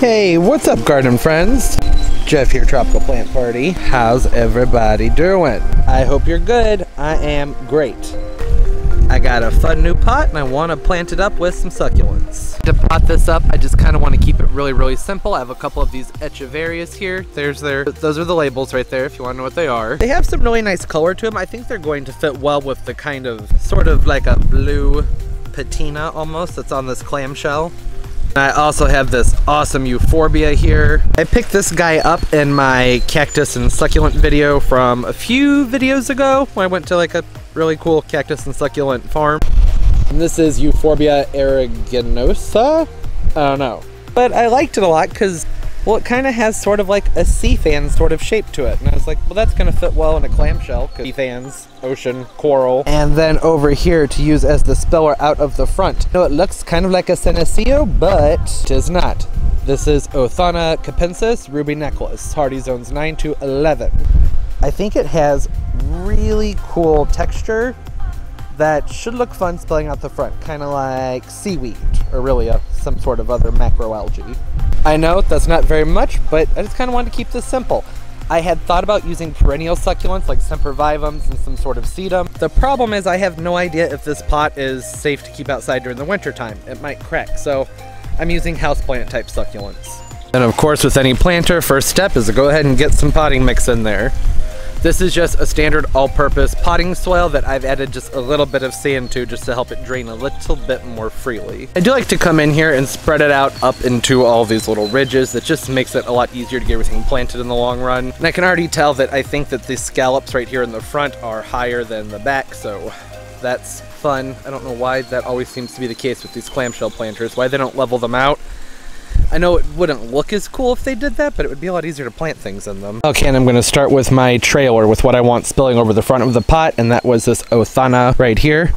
Hey, what's up, garden friends? Jeff here, Tropical Plant Party. How's everybody doing? I hope you're good. I am great. I got a fun new pot and I want to plant it up with some succulents. To pot this up, I just kind of want to keep it really simple. I have a couple of these echeverias here. Those are the labels right there if you want to know what they are. They have some really nice color to them. I think they're going to fit well with the kind of, sort of like a blue patina almost that's on this clamshell. I also have this awesome Euphorbia here. I picked this guy up in my cactus and succulent video from a few videos ago when I went to like a really cool cactus and succulent farm. And this is Euphorbia aeruginosa? I don't know. But I liked it a lot because, well, it kind of has sort of like a sea fan sort of shape to it. And I was like, well, that's going to fit well in a clamshell because sea fans, ocean, coral. And then over here to use as the speller out of the front. You know, it looks kind of like a senecio, but it is not. This is Othonna capensis ruby necklace, hardy zones 9 to 11. I think it has really cool texture that should look fun spelling out the front, kind of like seaweed or really some sort of other macroalgae. I know that's not very much, but I just kind of wanted to keep this simple. I had thought about using perennial succulents like sempervivums and some sort of sedum. The problem is I have no idea if this pot is safe to keep outside during the winter time. It might crack, so I'm using houseplant type succulents. And of course, with any planter, first step is to go ahead and get some potting mix in there. This is just a standard all-purpose potting soil that I've added just a little bit of sand to just to help it drain a little bit more freely. I do like to come in here and spread it out up into all these little ridges. That just makes it a lot easier to get everything planted in the long run. And I can already tell that I think that these scallops right here in the front are higher than the back, so that's fun. I don't know why that always seems to be the case with these clamshell planters, why they don't level them out. I know it wouldn't look as cool if they did that, but it would be a lot easier to plant things in them. Okay, and I'm going to start with my trailer with what I want spilling over the front of the pot, and that was this Othanna right here.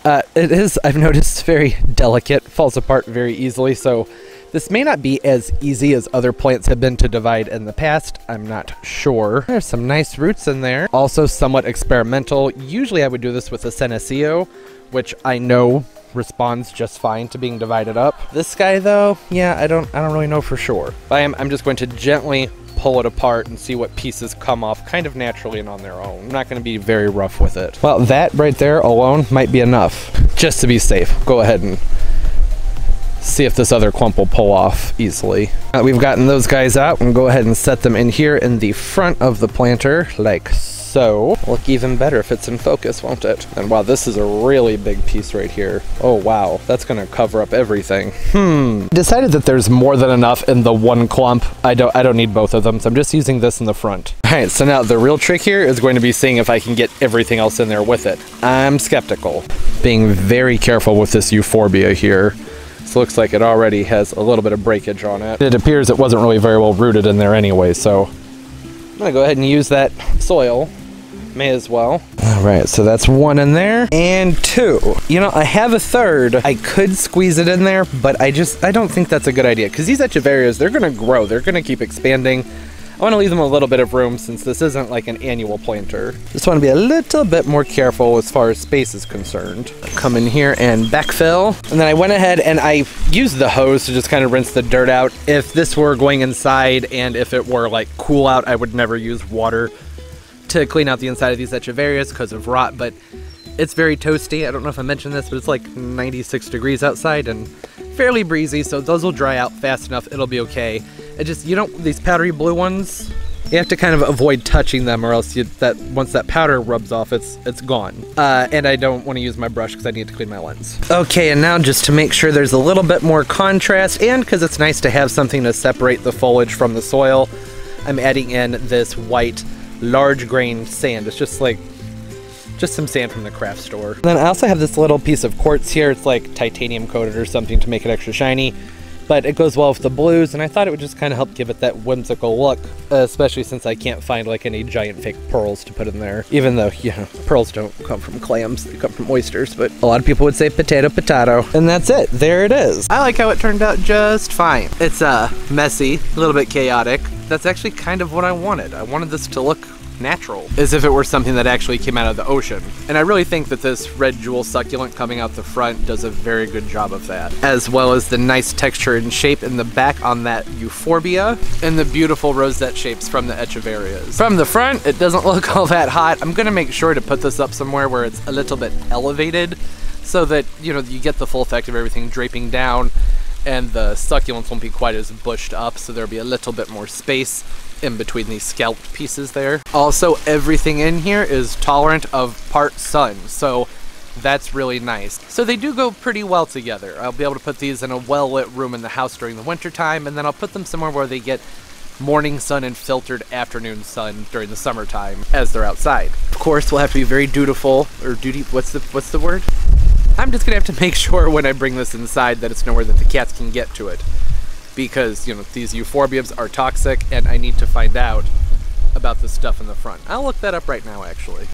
It is, I've noticed, very delicate, falls apart very easily, so this may not be as easy as other plants have been to divide in the past. I'm not sure. There's some nice roots in there. Also somewhat experimental. Usually I would do this with a senecio, which I know responds just fine to being divided up. This guy though, yeah, I don't really know for sure. I'm just going to gently pull it apart and see what pieces come off kind of naturally and on their own. I'm not going to be very rough with it. Well, that right there alone might be enough. Just to be safe, go ahead and see if this other clump will pull off easily. We've gotten those guys out, and go ahead and set them in here in the front of the planter like so. Look even better if it's in focus, won't it? And wow, this is a really big piece right here. Oh wow, that's gonna cover up everything. Decided that there's more than enough in the one clump. I don't need both of them, so I'm just using this in the front. All right, so now the real trick here is going to be seeing if I can get everything else in there with it. I'm skeptical. Being very careful with this Euphorbia here. This looks like it already has a little bit of breakage on it. It appears it wasn't really very well rooted in there anyway, so I'm gonna go ahead and use that soil. May as well. All right, so that's one in there, and two. You know, I have a third. I could squeeze it in there, but I don't think that's a good idea, because these echeverias, they're gonna grow. They're gonna keep expanding. I want to leave them a little bit of room since this isn't like an annual planter. Just want to be a little bit more careful as far as space is concerned. Come in here and backfill. And then I went ahead and I used the hose to just kind of rinse the dirt out. If this were going inside and if it were like cool out, I would never use water to clean out the inside of these echeverias because of rot, but it's very toasty. I don't know if I mentioned this, but it's like 96 degrees outside and fairly breezy, so those will dry out fast enough. It'll be okay. It just, you don't, these powdery blue ones, you have to kind of avoid touching them, or else once that powder rubs off, it's gone. And I don't want to use my brush because I need to clean my lens. Okay, and now just to make sure there's a little bit more contrast, and because it's nice to have something to separate the foliage from the soil, I'm adding in this white large grain sand. It's just some sand from the craft store. And then I also have this little piece of quartz here. It's like titanium coated or something to make it extra shiny, but it goes well with the blues, and I thought it would just kind of help give it that whimsical look, especially since I can't find like any giant fake pearls to put in there, even though, you know, pearls don't come from clams, they come from oysters, but a lot of people would say potato potato. And that's it, there it is. I like how it turned out just fine. It's messy, a little bit chaotic. That's actually kind of what I wanted. I wanted this to look natural, as if it were something that actually came out of the ocean. And I really think that this red jewel succulent coming out the front does a very good job of that, as well as the nice texture and shape in the back on that Euphorbia, and the beautiful rosette shapes from the echeverias. From the front, it doesn't look all that hot. I'm gonna make sure to put this up somewhere where it's a little bit elevated, so that, you know, you get the full effect of everything draping down, and the succulents won't be quite as bushed up, so there'll be a little bit more space in between these scalped pieces there. Also, everything in here is tolerant of part sun, so that's really nice. So they do go pretty well together. I'll be able to put these in a well-lit room in the house during the winter time, and then I'll put them somewhere where they get morning sun and filtered afternoon sun during the summertime as they're outside. Of course, we'll have to be very dutiful, or what's the word? I'm just gonna have to make sure when I bring this inside that it's nowhere that the cats can get to it, because, you know, these euphorbias are toxic, and I need to find out about the stuff in the front. I'll look that up right now, actually.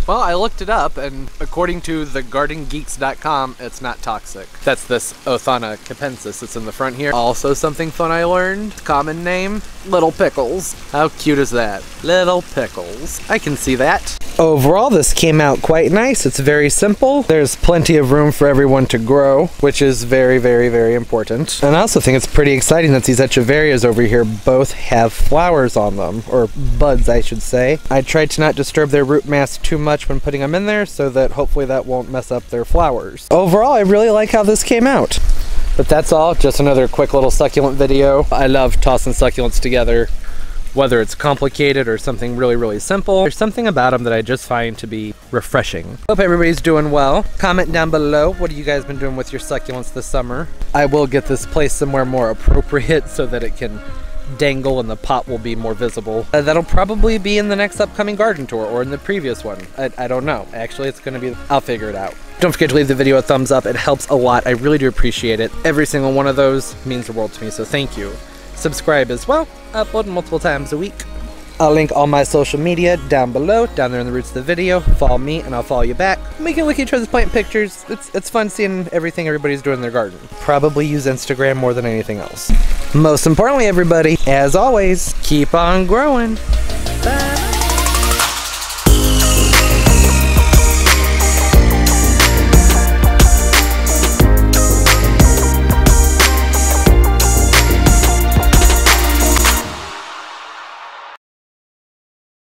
Well, I looked it up, and according to thegardengeeks.com, it's not toxic. That's this Othonna capensis that's in the front here. Also something fun I learned, common name, little pickels. How cute is that? Little pickels. I can see that. Overall, this came out quite nice. It's very simple. There's plenty of room for everyone to grow, which is very, very, very important. And I also think it's pretty exciting that these echeverias over here both have flowers on them, or buds, I should say. I tried to not disturb their root mass too much when putting them in there, so that hopefully that won't mess up their flowers. Overall, I really like how this came out. But that's all, just another quick little succulent video. I love tossing succulents together, whether it's complicated or something really, really simple. There's something about them that I just find to be refreshing. Hope everybody's doing well. Comment down below, what have you guys been doing with your succulents this summer? I will get this placed somewhere more appropriate so that it can dangle and the pot will be more visible. That'll probably be in the next upcoming garden tour, or in the previous one. I don't know. Actually, it's gonna be, I'll figure it out. Don't forget to leave the video a thumbs up. It helps a lot. I really do appreciate it. Every single one of those means the world to me, so thank you. Subscribe as well. I upload multiple times a week. I'll link all my social media down below, down there in the roots of the video. Follow me and I'll follow you back. We can look at each other's plant pictures. It's fun seeing everything everybody's doing in their garden. Probably use Instagram more than anything else. Most importantly, everybody, as always, keep on growing. Bye.